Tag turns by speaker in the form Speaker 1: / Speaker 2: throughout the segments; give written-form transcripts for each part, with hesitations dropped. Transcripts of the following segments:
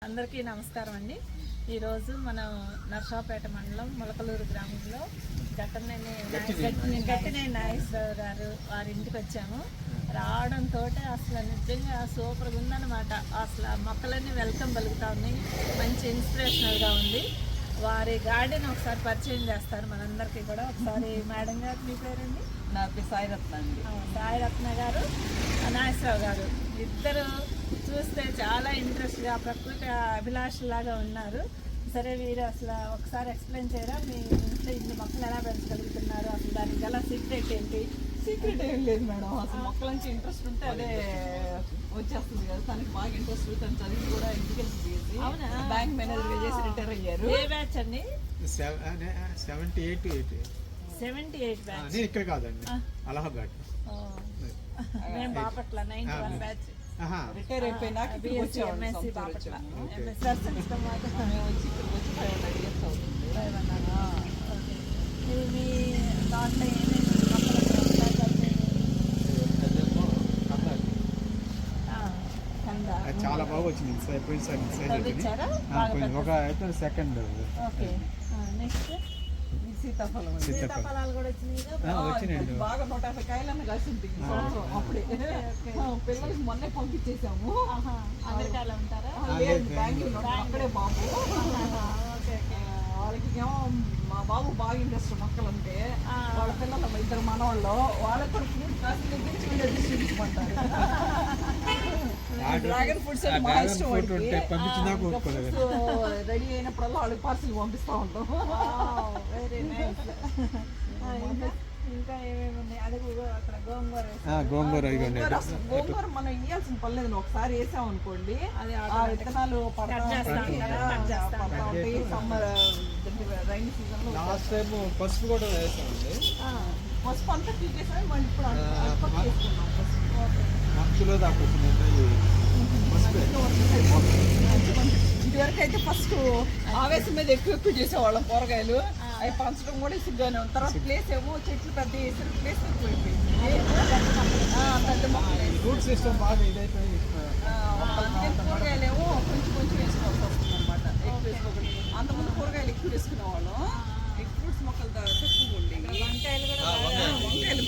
Speaker 1: అందరికీ నమస్కారం అండి. ఈరోజు మనం నర్సాపేట మండలం మొలకలూరు గ్రామంలో గట్టినేని నాగేశ్వరరావు గారు వారి ఇంటికి వచ్చాము. రావడంతో అసలు నిజంగా సూపర్గా ఉందన్నమాట. అసలు మొక్కలన్నీ వెల్కమ్ పలుకుతా ఉన్నాయి. మంచి ఇన్స్పిరేషనల్గా ఉంది. వారి గార్డెన్ ఒకసారి పరిచయం చేస్తారు మనందరికీ కూడా. ఒకసారి మేడం గారు, మీ పేరండి?
Speaker 2: నా పేరు సాయిరత్న అండి.
Speaker 1: సాయిరత్న గారు, నాగేశ్వరరావు గారు ఇద్దరు చూస్తే చాలా ఇంట్రెస్ట్గా ప్రకృతి అభిలాషలాగా ఉన్నారు. సరే వీరు అసలు ఒకసారి ఎక్స్ప్లెయిన్ చేయరా? మీ ఇంట్లో ఇన్ని మొక్కలు ఎలా పెంచగలుగుతున్నారు? అసలు దానికి గల సీక్రెట్ ఏంటి?
Speaker 2: సీక్రెట్ ఏం లేదు మేడం. అసలు మొక్కల నుంచి ఇంట్రెస్ట్ ఉంటే అదే వచ్చేస్తుంది కదా. తనకి బాగా ఇంట్రెస్ట్, తను చదివి కూడా ఎడ్యుకేషన్ చేసి బ్యాంక్ మేనేజర్గా చేసి రిటైర్ అయ్యారు.
Speaker 1: ఏ బ్యాచ్ అండి? 78 బ్యాచ్.
Speaker 3: ఇక్కడ కాదండి, అలహాబాద్.
Speaker 1: మేము బాపట్ల 91 బ్యాచ్.
Speaker 2: రిటైర్ అయిపోయినాక
Speaker 1: ఎంఎస్సీ బాపట్ల.
Speaker 2: మేము వచ్చి ఇక్కడికి వచ్చి 500 years అవుతుంది.
Speaker 1: మీ దాంట్లో ఏమేమి
Speaker 3: చాలా బాగా వచ్చింది. ఒక అయితే సెకండ్.
Speaker 1: ఓకే, నెక్స్ట్ సీతాఫలాలు కూడా
Speaker 3: వచ్చినాయండి.
Speaker 2: బాగా 150 కాయలన్నా కలిసి ఉంటుంది అప్పుడే. పిల్లలకి మొన్నే పంపించేసాము.
Speaker 1: అమెరికాలో ఉంటారా?
Speaker 2: బెంగళూరు అక్కడే బాబు. వాళ్ళకి ఏమో మా బాబు బాగా ఇంట్రెస్ట్ మొక్కలు అంటే. వాళ్ళ పిల్లలు ఇద్దరు మనవాళ్ళు, వాళ్ళకి కూడా ఫ్రూట్ కాసిన దగ్గర చూపించమంటారు. డ్రాగన్ ఫ్రూట్స్ అంటే మా ఇష్టం. రెడీ అయినప్పుడల్లా వాళ్ళకి పార్సిల్ పంపిస్తూ ఉంటాం.
Speaker 1: Very nice. ఇంకా ఏమేమి ఉన్నాయి? అది అక్కడ గోంగూర
Speaker 2: మనం ఇవ్వాల్సిన పని లేదు. ఒకసారి వేసాం అనుకోండి, అది ఆ విత్తనాలు పడతా ఉంటాయి. సమ్మర్ రైన్ సీజన్ లో
Speaker 3: పసుపు కూడా వేసామండి.
Speaker 2: పసుపు అంతా పీకేసాము. మళ్ళీ ఇప్పుడు వేసుకున్నాం
Speaker 3: మంచులో దాకా వచ్చిందంటే
Speaker 2: ఇదివరకు అయితే ఫస్ట్ ఆవేశం మీద ఎక్కువ చేసేవాళ్ళం. కూరగాయలు అవి పంచడం కూడా ఇసుగానే ఉంది. తర్వాత ప్లేస్ ఏమో చెట్లు పెద్ద వేసిన ప్లేస్ ఎక్కువైపోయింది. పెద్ద మొక్కలు
Speaker 3: రూట్ సిస్టమ్ బాగా ఇదైపోయింది.
Speaker 2: కూరగాయలు ఏమో కొంచెం వేసుకోవాల్సి వస్తుంది అనమాట. ఎక్కువ వేసుకోకూడదు. అంతకుముందు కూరగాయలు ఎక్కువ వేసుకునేవాళ్ళం. ఫ్రూట్స్ మొక్కలు తక్కువ ఉండేవి. వంకాయలు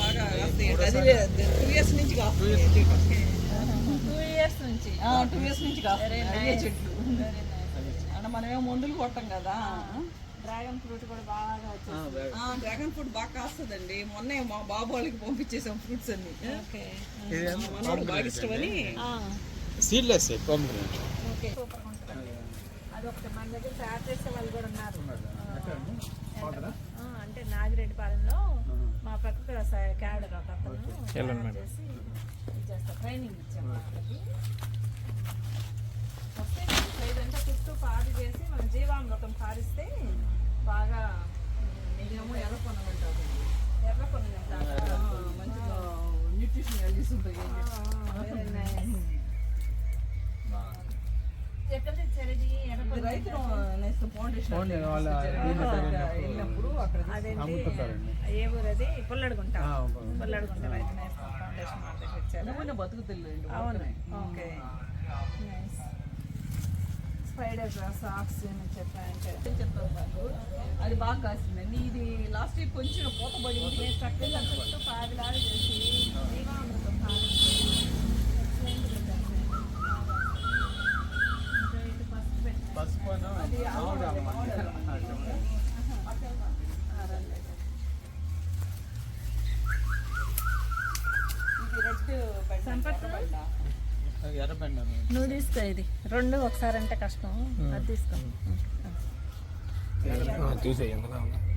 Speaker 2: బాగా కాస్తాయి. అది 2 years నుంచి కాస్తాయి. 2 years నుంచి కాస్తాయి అయ్యే చెట్లు. అంటే మనమేమో మందులు కొట్టం కదా.
Speaker 1: డ్రాగన్ ఫ్రూట్ కూడా బాగా వచ్చింది.
Speaker 2: డ్రాగన్ ఫ్రూట్ బాగా కాస్తుందండి. మొన్నే మా బాబు వాళ్ళకి పంపించేసాం ఫ్రూట్స్ అన్ని. మనోడు బాగా ఇష్టమని.
Speaker 3: సీడ్లెస్
Speaker 1: సూపర్ ఉంటుంది. అది ఒకటి మన దగ్గర తయారు చేసే వాళ్ళు కూడా ఉన్నారు. అంటే నాగిరెడ్డిపాలెంలో మా ప్రకృతి వ్యవసాయ క్యాడర్ ఒక అతను చేసి ఇచ్చేస్తా, ట్రైనింగ్ ఇచ్చాము వాళ్ళకి. వస్తే ఇదంతా చుట్టూ పాది చేసి మనం జీవామృతం పారిస్తే బాగా
Speaker 2: ఏమో ఎర్రపొన్నం అంటారు.
Speaker 1: మంచిగా
Speaker 2: న్యూట్రిషన్ వాల్యూస్ ఉంటాయి.
Speaker 1: ఎక్కడ తెచ్చారు ఇది?
Speaker 2: రైతులు ఫౌండేషన్ వెళ్ళినప్పుడు అక్కడ
Speaker 1: ఏ ఊరు అది? పుల్లడుగుంట రైతు ఫౌండేషన్ తెచ్చారు.
Speaker 2: బతుకుతుంది.
Speaker 1: అవును, ఓకే. స్పైడర్ సాక్స్ అని చెప్పారంటే
Speaker 2: చెప్తాను నాకు. అది బాగా కాసిందండి. ఇది లాస్ట్ వీక్ కొంచెం పూత పడింది.
Speaker 1: చక్కగా చుట్టూ పాదిలాగా చేసి జీవామృతం నువ్వు తీసుకో. ఇది 2 ఒకసారి అంటే కష్టం. అది తీసుకో.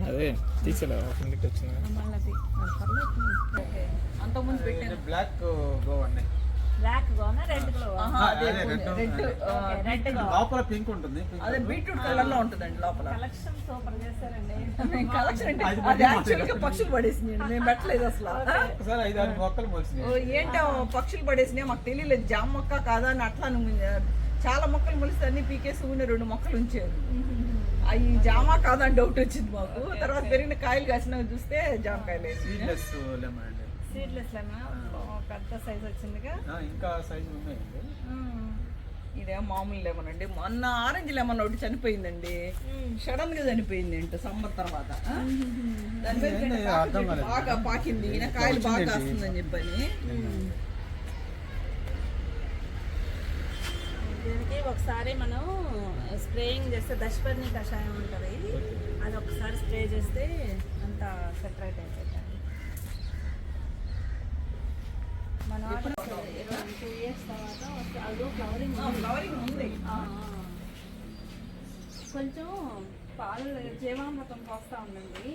Speaker 3: అదే తీసేలా
Speaker 2: అంతకుముందు పెట్టాను.
Speaker 3: బ్లాక్ గో అండి.
Speaker 1: బ్లాక్ గోనా, రెడ్ గో?
Speaker 2: రెడ్
Speaker 3: లోపల పింక్ ఉంటుంది.
Speaker 2: అదే బీట్రూట్ కలర్ లో ఉంటుందండి లోపల.
Speaker 1: కలెక్షన్ సూపర్ చేశారండి.
Speaker 2: కలెక్షన్ అంటే అది యాక్చువల్ గా పక్షులు పడేసినాయి. మేము పెట్టలేదు అసలు.
Speaker 3: 5-6 మొక్కలు మొలిసినాయి.
Speaker 2: ఏంటో పక్షులు పడేసినాయి, మాకు తెలియలేదు. జామ మొక్క కాదా అని అట్లా చాలా మొక్కలు మొలిస్తే అన్ని పీకేసి 2 మొక్కలు ఉంచారు. అవి జామ కాదని డౌట్ వచ్చింది మాకు. తర్వాత పెరిగిన కాయలు కాసిన చూస్తే జామకాయలు.
Speaker 3: సీడ్లెస్ లెమన్ అండి.
Speaker 1: సీడ్లెస్ లెమన్ పెద్ద సైజ్ వచ్చిందిగా.
Speaker 3: ఇంకా సైజు ఉన్నాయండి.
Speaker 2: ఇదేమో మామూలు లెమన్ అండి. మొన్న ఆరెంజ్ లెమన్ ఒకటి చనిపోయిందండి, సడన్ గా చనిపోయింది అంట సమ్మర్ తర్వాత. దాని మీద బాగా పాకింది, ఈయన కాయలు బాగా కాస్తుందని చెప్పని.
Speaker 1: దీనికి ఒకసారి మనం స్ప్రేయింగ్ చేస్తే దశపర్ణి కషాయం ఉంటుంది, అది ఒకసారి స్ప్రే చేస్తే అంతా సెటరేట్ అయిపోతుంది. మన 2 years తర్వాత అది ఫ్లవరింగ్
Speaker 2: ఉంది.
Speaker 1: కొంచెం పాలు జీవామృతం పోస్తా ఉండండి.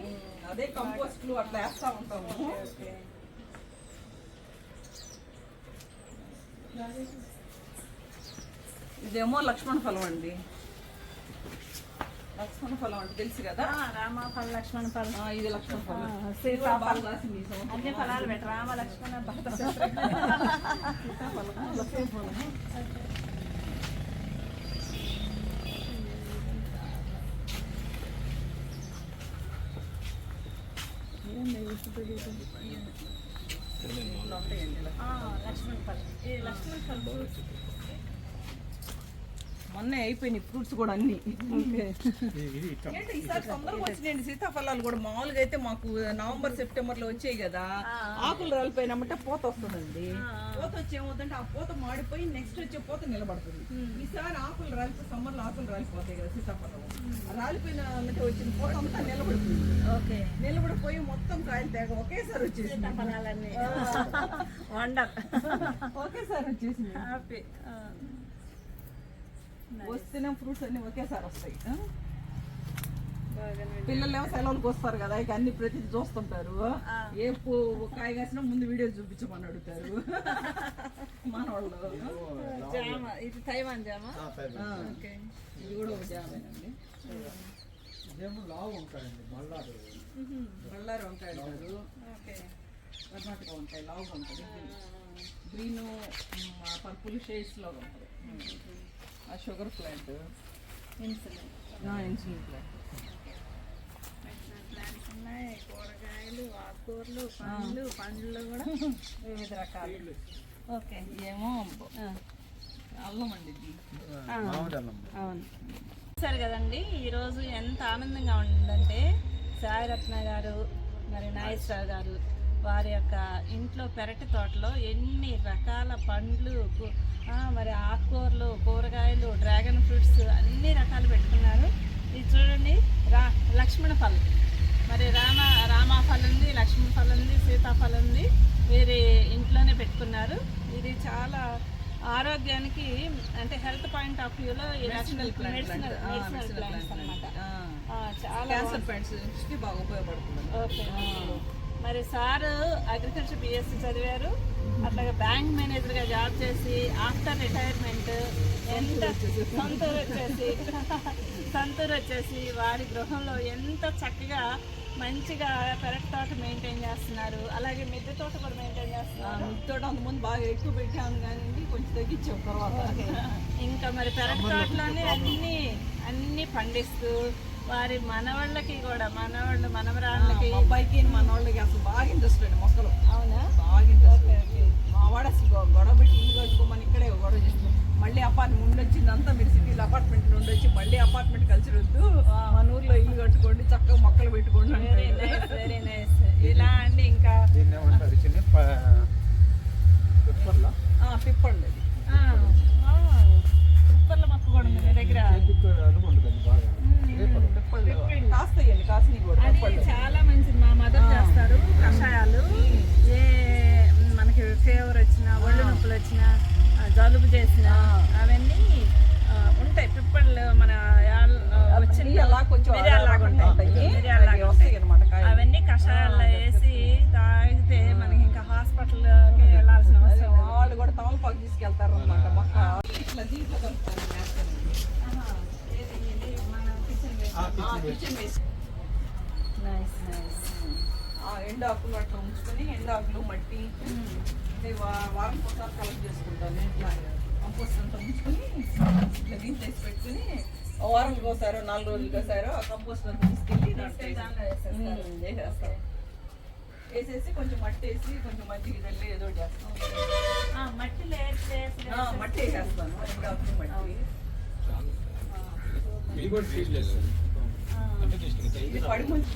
Speaker 2: అదే కంపోస్ట్లు అట్లా వేస్తా ఉంటాము. ఇదేమో లక్ష్మణ ఫలం అండి. లక్ష్మణ ఫలం అంటే తెలుసు కదా,
Speaker 1: రామఫలం లక్ష్మణ ఫలం.
Speaker 2: ఇది లక్ష్మణ ఫలం.
Speaker 1: సీతాఫలం అన్ని ఫలాలు పెట్టు, రామ లక్ష్మణ భరత లక్ష్మణ ఫలం. ఈ లక్ష్మణ ఫలం
Speaker 2: మొన్నే అయిపోయినాయి ఫ్రూట్స్ కూడా అన్ని. ఏంటి ఈసారి తొందరగా వచ్చినాయండి సీతాఫలాలు కూడా. మామూలుగా అయితే మాకు నవంబర్ సెప్టెంబర్ లో వచ్చాయి కదా, ఆకులు రాలిపోయినామంటే పూత వస్తుందండి. పూత వచ్చి ఏమవుతుందంటే ఆ పూత మాడిపోయి నెక్స్ట్ వచ్చే పూత నిలబడుతుంది. ఈసారి ఆకులు రాలిపోయి సమ్మర్ లో ఆకులు రాలిపోతాయి కదా సీతాఫలం, రాలిపోయిన వచ్చిన పూత అంతా నిలబడుతుంది. నిలబడిపోయి మొత్తం కాయలు తేగ ఒకేసారి వచ్చేసింది.
Speaker 1: ఫలాలన్నీ వండర్
Speaker 2: ఒకేసారి వచ్చేసింది.
Speaker 1: హ్యాపీ.
Speaker 2: వస్తేనే ఫ్రూట్స్ అన్ని ఒకేసారి వస్తాయి. పిల్లలేమో సెలవులకు వస్తారు కదా, ఇక అన్ని ప్రతి చూస్తుంటారు. ఏ కాయ కాసినా ముందు వీడియో చూపించమని అడుగుతారు మనవాళ్ళు.
Speaker 1: జామ, ఇది తైవాన్ జామ.
Speaker 2: ఇది కూడా ఒక జామేనండి. బళ్ళారి వంకాయ అంటారు, కర్ణాటక వంకాయ లావుగా ఉంటుంది. గ్రీన్ పర్పుల్ షేడ్స్ లో ఉంటుంది. ఆ షుగర్ ప్లాంట్, ఇన్సులిన్ ప్లాంట్
Speaker 1: ఉన్నాయి. కూరగాయలు, ఆకుకూరలు, పండ్లు కూడా వివిధ రకాలు. ఓకే.
Speaker 2: ఏమో అల్లం అండి.
Speaker 1: అవును, సరే కదండి. ఈరోజు ఎంత ఆనందంగా ఉందంటే సాయిరత్న గారు మరి నాగేశ్వరరావు గారు వారి యొక్క ఇంట్లో పెరటి తోటలో ఎన్ని రకాల పండ్లు, మరి ఆకుకూరలు, కూరగాయలు, డ్రాగన్ ఫ్రూట్స్ అన్ని రకాలు పెట్టుకున్నారు. ఇది చూడండి, లక్ష్మణ ఫలం. మరి రామఫలం ఉంది, లక్ష్మణ ఫలం ఉంది, సీతాఫలం ఉంది. వీరి ఇంట్లోనే పెట్టుకున్నారు. ఇది చాలా ఆరోగ్యానికి అంటే హెల్త్ పాయింట్ ఆఫ్ వ్యూలో మెడిసినల్ ప్లాంట్స్ అన్నమాట. చాలా
Speaker 2: బాగా ఉపయోగపడుతుంది.
Speaker 1: ఓకే. మరి సార్ అగ్రికల్చర్ బిఎస్సి చదివారు, అట్లాగే బ్యాంక్ మేనేజర్గా జాబ్ చేసి ఆఫ్టర్ రిటైర్మెంట్ ఎంత సంతూరు వచ్చేసి వారి గృహంలో ఎంత చక్కగా మంచిగా పెరట్ తోట మెయింటైన్ చేస్తున్నారు. అలాగే మిద్దె తోట కూడా మెయింటైన్ చేస్తున్నారు.
Speaker 2: మిద్దె తోట అంతకుముందు బాగా ఎక్కువ పెట్టాము కానీ కొంచెం తగ్గించాం తర్వాత.
Speaker 1: ఇంకా మరి పెరట్ తోటలోనే అన్ని పండిస్తూ వారి మనవాళ్ళకి కూడా మనవరాళ్ళకి
Speaker 2: అబ్బాయికి మనవాళ్ళకి అసలు బాగా ఇంట్రెస్ట్ అండి మొక్కలు.
Speaker 1: అవునా?
Speaker 2: బాగా ఇంట్రెస్ట్. మా వాడు అసలు గొడవ పెట్టి ఇల్లు కట్టుకోమని ఇక్కడే గొడవ చేస్తున్నాం. మళ్ళీ అపార్ట్మెంట్ వచ్చిందంతా మీరు సిటీలో అపార్ట్మెంట్ నుండి వచ్చి మళ్ళీ అపార్ట్మెంట్ కలిసి వద్దు, మన ఊర్లో ఇల్లు కట్టుకోండి, చక్కగా మొక్కలు పెట్టుకోండి.
Speaker 1: Very nice. ఇలా అండి ఇంకా
Speaker 2: పిప్పళ్ళు
Speaker 1: పిప్పర్ల మొక్క కూడా ఉంది మీ దగ్గర.
Speaker 2: కాస్తాయండి, కాసిని కూడా.
Speaker 1: అది చాలా మంచిది. మా మదర్ చేస్తారు కషాయాలు. ఏ మనకి ఫీవర్ వచ్చినా, ఒళ్ళు నొప్పులు వచ్చినా, జలుబు చేసినా అవన్నీ ఉంటాయి. పిప్పళ్ళు మన అవన్నీ కషాయాల్లో వేసి తాగితే మనకి ఇంకా హాస్పిటల్కి వెళ్ళాల్సిన అవసరం.
Speaker 2: వాళ్ళు కూడా తమలపాకు తీసుకెళ్తారు అనమాట. మొక్క ఇట్లా దీంట్లో కలుపుతారు. ఎండాకులు అట్లా ఉంచుకొని ఎండాకులు మట్టి వారానికి ఒకసారి కలెక్ట్ చేసుకుంటాను. ఇట్లా కంపోస్ట్ అంతా ఉంచుకొని ఇట్లా దీంట్లో వేసి పెట్టుకుని వారానికి ఒకసారి 4 రోజులకి ఒకసారి ఆ కంపోస్ట్ అంతా తీసుకెళ్ళి వేసేస్తాం. వేసేసి కొంచెం మట్టి వేసి కొంచెం మజ్జిగ చల్లి ఏదో చేస్తాం.
Speaker 1: మట్టి లేసి
Speaker 2: మట్టి వేసేస్తాను ఇంకా అప్పుడు మట్టి
Speaker 3: ఇది కూడా సీడ్లెస్.
Speaker 2: ఇది పడి ముంచి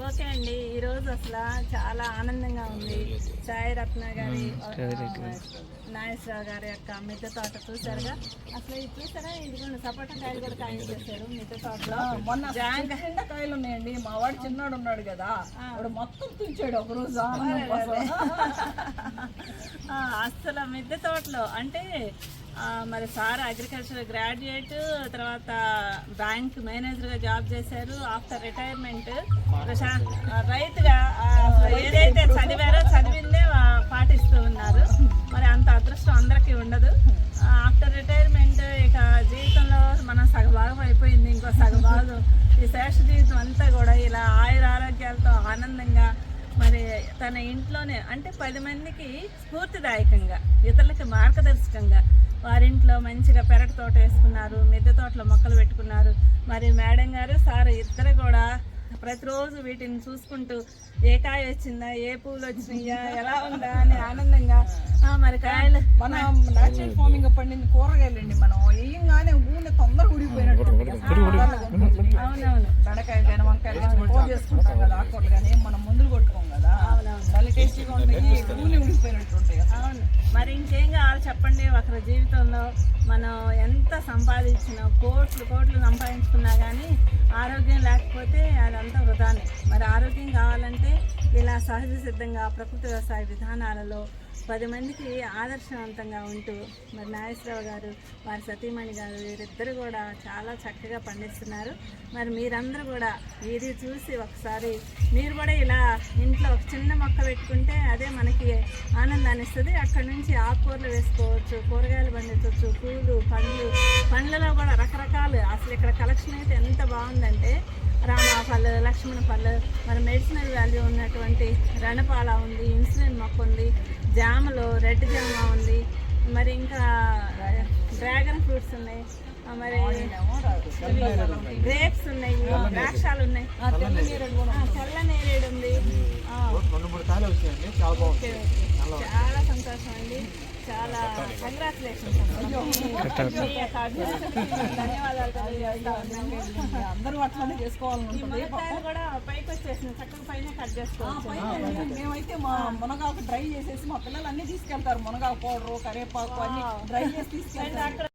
Speaker 1: ఓకే అండి. ఈరోజు అసలు చాలా ఆనందంగా ఉంది. సాయి రత్న గారి నాగేశ్వరరావు గారి యొక్క మిద్దె తోట చూసారుగా. అసలు ఇది చూసారా, ఇదిగోండి సపోటా కాయలు కూడా కాయలు చేశారు మిద్దె తోటలో.
Speaker 2: మొన్న జాంకాయ కాయలు ఉన్నాయండి. మా వాడు చిన్నాడు ఉన్నాడు కదా, వాడు మొత్తం తుంచాడు ఒక రోజు ఆనందం కోసం.
Speaker 1: అసలు మిద్దె తోటలో అంటే మరి సార్ అగ్రికల్చర్ గ్రాడ్యుయేట్, తర్వాత బ్యాంక్ మేనేజర్గా జాబ్ చేశారు. ఆఫ్టర్ రిటైర్మెంట్ రైతుగా ఏదైతే చదివారో చదివిందే పాటిస్తూ ఉన్నారు. మరి అంత అదృష్టం అందరికీ ఉండదు. ఆఫ్టర్ రిటైర్మెంట్ ఇక జీవితంలో మనం సగభాగం అయిపోయింది. ఇంకో సగభాగం ఈ శేష జీవితం అంతా కూడా ఇలా ఆయుర ఆరోగ్యాలతో ఆనందంగా మరి తన ఇంట్లోనే అంటే 10 మందికి స్ఫూర్తిదాయకంగా, ఇతరులకి మార్గదర్శకంగా వారింట్లో మంచిగా పెరటి తోట వేసుకున్నారు, మిద్దె తోటలో మొక్కలు పెట్టుకున్నారు. మరి మేడం గారు సార్ ఇద్దరు కూడా ప్రతిరోజు వీటిని చూసుకుంటూ ఏ కాయ వచ్చిందా, ఏ పూలు వచ్చినాయా, ఎలా ఉందా అని ఆనందంగా మరి కాయలు
Speaker 2: మన నేచురల్ ఫార్మింగ్ పండింది కూరగాయలండి. మనం వేయంగానే ఊళ్ళో తొందరగా ఉడికిపోయినట్టు.
Speaker 1: అవునవును
Speaker 2: బెండకాయలు కానీ వంకాయలు కానీ కూర చేసుకుంటాం కదా, ఆకుకూరలు కానీ మనం మందులు కొట్టుకోం కదా, చాలా టేస్టీగా ఉంటాయి. ఊళ్ళో ఉడికిపోయినట్టు ఉంటాయి.
Speaker 1: అవును. మరి ఇంకేం కావాలి చెప్పండి. ఒకరి జీవితంలో మనం ఎంత సంపాదించినా కోట్లు కోట్లు సంపాదించుకున్నా కానీ ఆరోగ్యం లేకపోతే అదంతా వృధానే. మరి ఆరోగ్యం కావాలంటే ఇలా సహజ సిద్ధంగా ప్రకృతి వ్యవసాయ విధానాలలో 10 మందికి ఆదర్శవంతంగా ఉంటూ మరి నాగేశ్వరరావు గారు వారి సతీమణి గారు వీరిద్దరు కూడా చాలా చక్కగా పండిస్తున్నారు. మరి మీరందరూ కూడా ఇది చూసి ఒకసారి మీరు కూడా ఇలా ఇంట్లో ఒక చిన్న మొక్క పెట్టుకుంటే అదే మనకి ఆనందాన్ని ఇస్తుంది. అక్కడ నుంచి ఆకుకూరలు వేసుకోవచ్చు, కూరగాయలు పండించవచ్చు, పూలు పండ్లలో కూడా రకరకాలు. అసలు ఇక్కడ కలెక్షన్ అయితే ఎంత బాగుందంటే రామ పళ్ళు, లక్ష్మణ పళ్ళు, మరి మెడిసినల్ వాల్యూ ఉన్నటువంటి రణపాల ఉంది, ఇన్సులిన్ మొక్క ఉంది, జామలో రెడ్ జామ ఉంది, మరి ఇంకా డ్రాగన్ ఫ్రూట్స్ ఉన్నాయి, మరి గ్రేప్స్ ఉన్నాయి, ద్రాక్షాలు ఉన్నాయి, తెల్ల నేరేడు ఉంది. చాలా సంతోషం అండి. చాలా కంగ్రాచులేషన్స్. ధన్యవాదాలు.
Speaker 2: అందరూ అట్లానే చేసుకోవాలని
Speaker 1: కూడా పైకి వచ్చేసిన చక్కగా పైన కట్ చేసుకోవచ్చు.
Speaker 2: మేమైతే మా మునగాకు డ్రై చేసేసి మా పిల్లలు అన్ని తీసుకెళ్తారు. మునగాకు పౌడరు, కరివేపాకు అన్ని డ్రై చేసి తీసుకెళ్తారు.